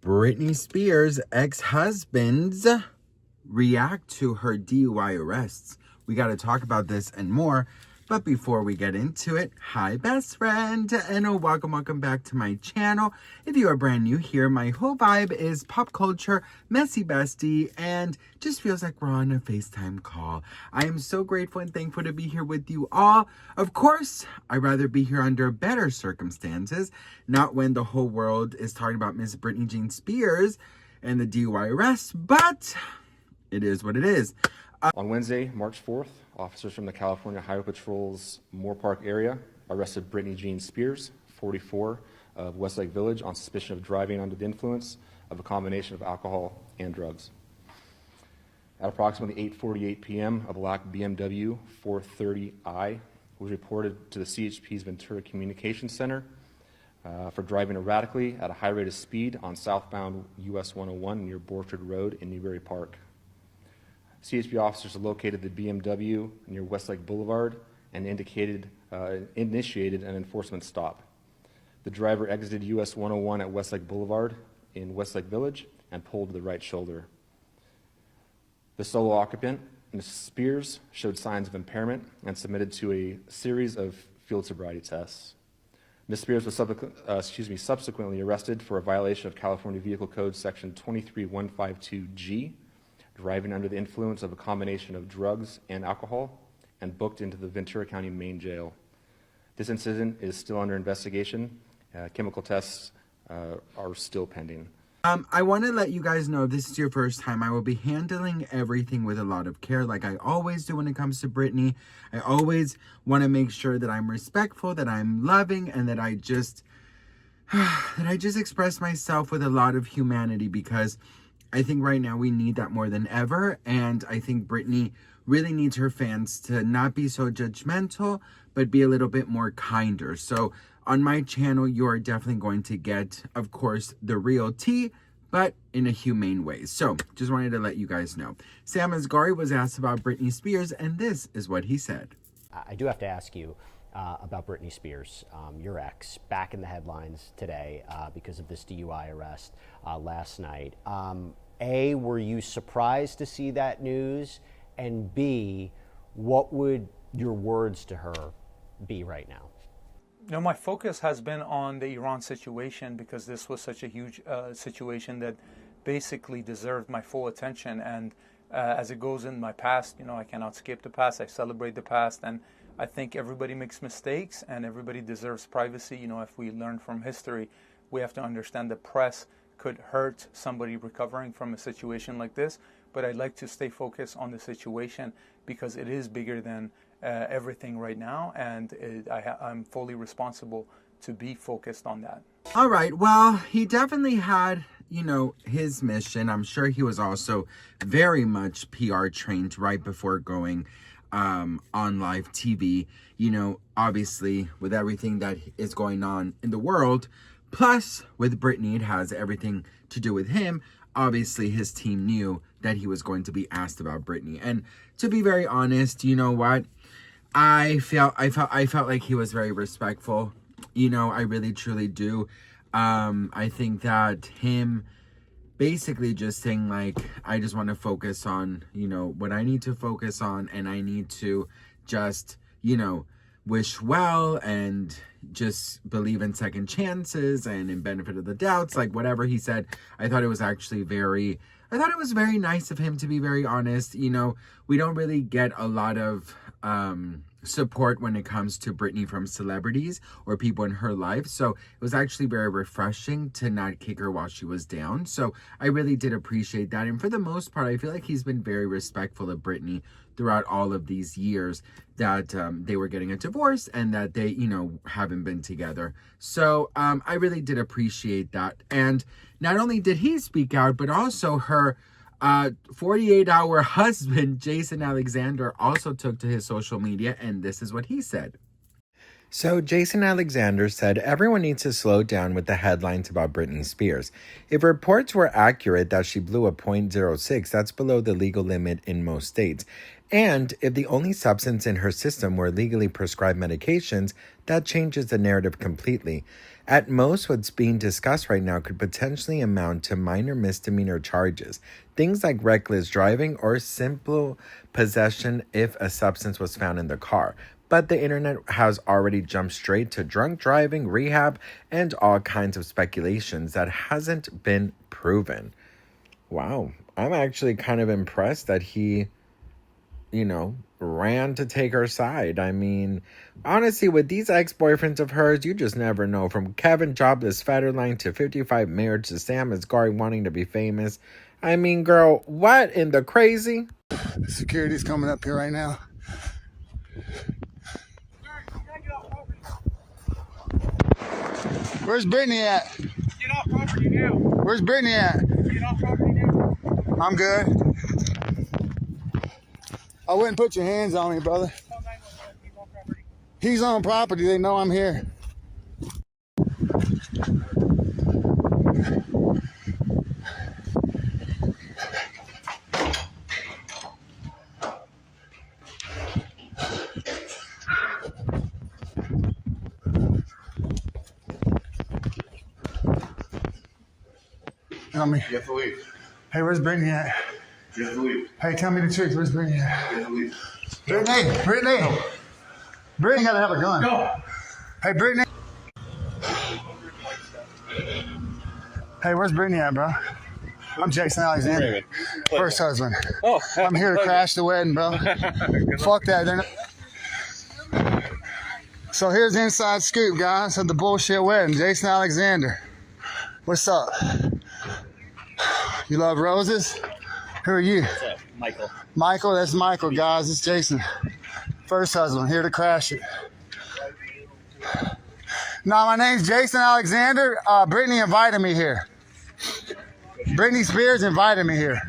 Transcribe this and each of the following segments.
Britney Spears' ex-husbands react to her DUI arrests. We got to talk about this and more. But before we get into it, hi best friend, and welcome back to my channel. If you are brand new here, my whole vibe is pop culture, messy bestie, and just feels like we're on a FaceTime call. I am so grateful and thankful to be here with you all. Of course, I'd rather be here under better circumstances, not when the whole world is talking about Miss Britney Jean Spears and the DUI arrest, but it is what it is. On Wednesday, March 4th, officers from the California Highway Patrol's Moore Park area arrested Britney Jean Spears, 44, of Westlake Village on suspicion of driving under the influence of a combination of alcohol and drugs. At approximately 8:48 p.m., a black BMW 430i was reported to the CHP's Ventura Communications Center for driving erratically at a high rate of speed on southbound US 101 near Borchard Road in Newberry Park. CHP officers located the BMW near Westlake Boulevard and initiated an enforcement stop. The driver exited US 101 at Westlake Boulevard in Westlake Village and pulled to the right shoulder. The solo occupant, Ms. Spears, showed signs of impairment and submitted to a series of field sobriety tests. Ms. Spears was subsequently arrested for a violation of California Vehicle Code Section 23152G, driving under the influence of a combination of drugs and alcohol, and booked into the Ventura County Main Jail. This incident is still under investigation. Chemical tests are still pending. I want to let you guys know, if this is your first time, I will be handling everything with a lot of care, like I always do when it comes to Britney. I always want to make sure that I'm respectful, that I'm loving, and that I just express myself with a lot of humanity, because I think right now we need that more than ever. And I think Britney really needs her fans to not be so judgmental, but be a little bit more kinder. So on my channel, you are definitely going to get, of course, the real tea, but in a humane way. So just wanted to let you guys know. Sam Asghari was asked about Britney Spears, and this is what he said. I do have to ask you about Britney Spears, your ex, back in the headlines today because of this DUI arrest last night. A, were you surprised to see that news? And B, what would your words to her be right now? You know, my focus has been on the Iran situation, because this was such a huge situation that basically deserved my full attention. And as it goes in my past, you know, I cannot skip the past. I celebrate the past. And I think everybody makes mistakes and everybody deserves privacy. You know, if we learn from history, we have to understand the press could hurt somebody recovering from a situation like this. But I'd like to stay focused on the situation, because it is bigger than everything right now, and I'm fully responsible to be focused on that. All right, well, he definitely had, you know, his mission. I'm sure he was also very much PR trained right before going on live TV, you know, obviously with everything that is going on in the world. Plus, with Britney, it has everything to do with him. Obviously, his team knew that he was going to be asked about Britney. And to be very honest, you know what? I felt like he was very respectful. You know, I really, truly do. I think that him basically just saying, like, I just want to focus on, you know, what I need to focus on, and I need to just, you know, wish well and just believe in second chances and in benefit of the doubts, like whatever he said. I thought it was very nice of him, to be very honest. You know, we don't really get a lot of support when it comes to Britney from celebrities or people in her life. So it was actually very refreshing to not kick her while she was down. So I really did appreciate that. And for the most part, I feel like he's been very respectful of Britney throughout all of these years that they were getting a divorce and that they, you know, haven't been together. So I really did appreciate that. And not only did he speak out, but also her 48-hour husband, Jason Alexander, also took to his social media, and this is what he said. So Jason Alexander said everyone needs to slow down with the headlines about Britney Spears. If reports were accurate that she blew a .06, that's below the legal limit in most states. And if the only substance in her system were legally prescribed medications, that changes the narrative completely. At most, what's being discussed right now could potentially amount to minor misdemeanor charges, things like reckless driving or simple possession if a substance was found in the car. But the internet has already jumped straight to drunk driving, rehab, and all kinds of speculations that hasn't been proven. Wow, I'm actually kind of impressed that he, ran to take her side. I mean, honestly, with these ex-boyfriends of hers, you just never know. From Kevin Jobless Federline to 55 marriage to Sam Asghari wanting to be famous. I mean, girl, what in the crazy? Security's coming up here right now. Where's Britney at? Get off property now. Where's Britney at? Get off property now. I'm good. I wouldn't put your hands on me, brother. Call 911. He's on property. He's on property. They know I'm here. Tell me. You have to leave. Hey, where's Britney at? You have to leave. Hey, tell me the truth. Where's Britney at? You have to leave. Brittany! Brittany gotta have a gun. No. Hey, Brittany. Hey, where's Brittany at, bro? I'm Jason Alexander. First husband. Oh, I'm here to crash the wedding, bro. Fuck that. So here's the inside scoop, guys, of the bullshit wedding. Jason Alexander. What's up? You love roses? Who are you? What's up? Michael. Michael, that's Michael, guys. It's Jason. First husband, here to crash it. No, my name's Jason Alexander. Britney invited me here. Britney Spears invited me here.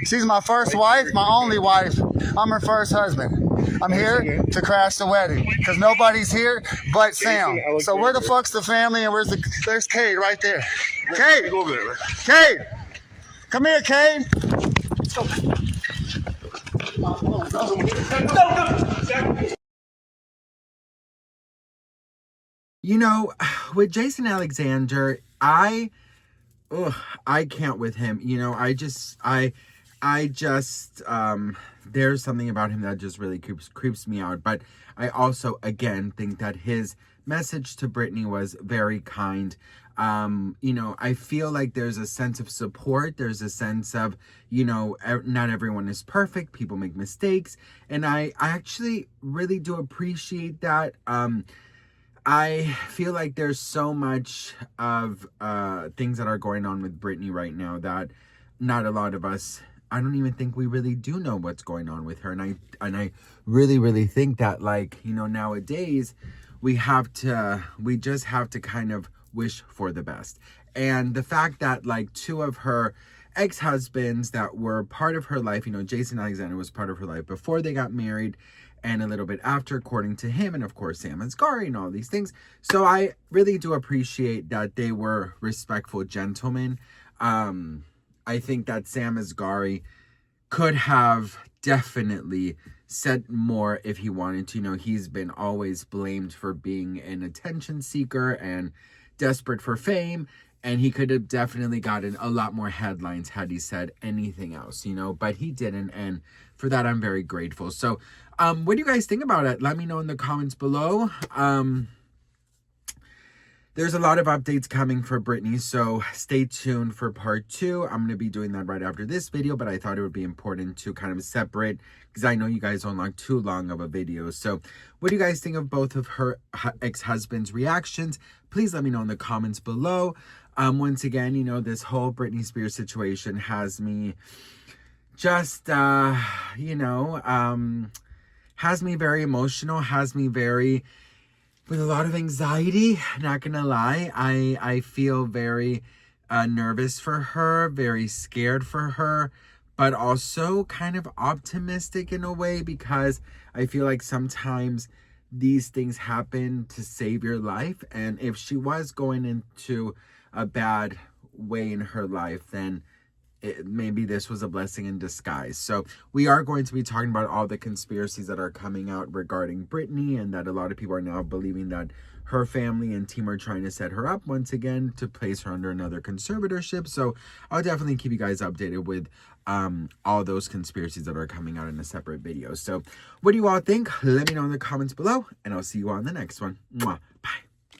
She's my first wife, my only wife. I'm her first husband. I'm here to crash the wedding because nobody's here but Sam. So where the fuck's the family and there's Cade right there. Cade! Go over there, man. Cade! Come here, Cade! With Jason Alexander, I can't with him. There's something about him that just really creeps me out. But I also, again, think that his message to Britney was very kind. I feel like there's a sense of support. There's a sense of, not everyone is perfect. People make mistakes. And I actually really do appreciate that. I feel like there's so much of things that are going on with Britney right now that not a lot of us, I don't even think we really do know what's going on with her. And I really, really think that, nowadays we just have to kind of wish for the best. And the fact that two of her ex-husbands that were part of her life, Jason Alexander was part of her life before they got married and a little bit after, according to him, and of course Sam Asghari and all these things. So I really do appreciate that they were respectful gentlemen. I think that Sam Asghari could have definitely said more if he wanted to. He's been always blamed for being an attention seeker and desperate for fame, and he could have definitely gotten a lot more headlines had he said anything else, but he didn't, and for that I'm very grateful. So what do you guys think about it? Let me know in the comments below. There's a lot of updates coming for Britney, so stay tuned for part 2. I'm going to be doing that right after this video, but I thought it would be important to kind of separate because I know you guys don't like too long of a video. So what do you guys think of both of her ex-husband's reactions? Please let me know in the comments below. Once again, this whole Britney Spears situation has me just, has me very emotional, has me very with a lot of anxiety, not gonna lie. I feel very nervous for her, very scared for her, but also kind of optimistic in a way because I feel like sometimes these things happen to save your life. And if she was going into a bad way in her life, then maybe this was a blessing in disguise. So we are going to be talking about all the conspiracies that are coming out regarding Britney, and that a lot of people are now believing that her family and team are trying to set her up once again to place her under another conservatorship. So I'll definitely keep you guys updated with all those conspiracies that are coming out in a separate video. So what do you all think? Let me know in the comments below, and I'll see you all in the next one. Mwah. Bye.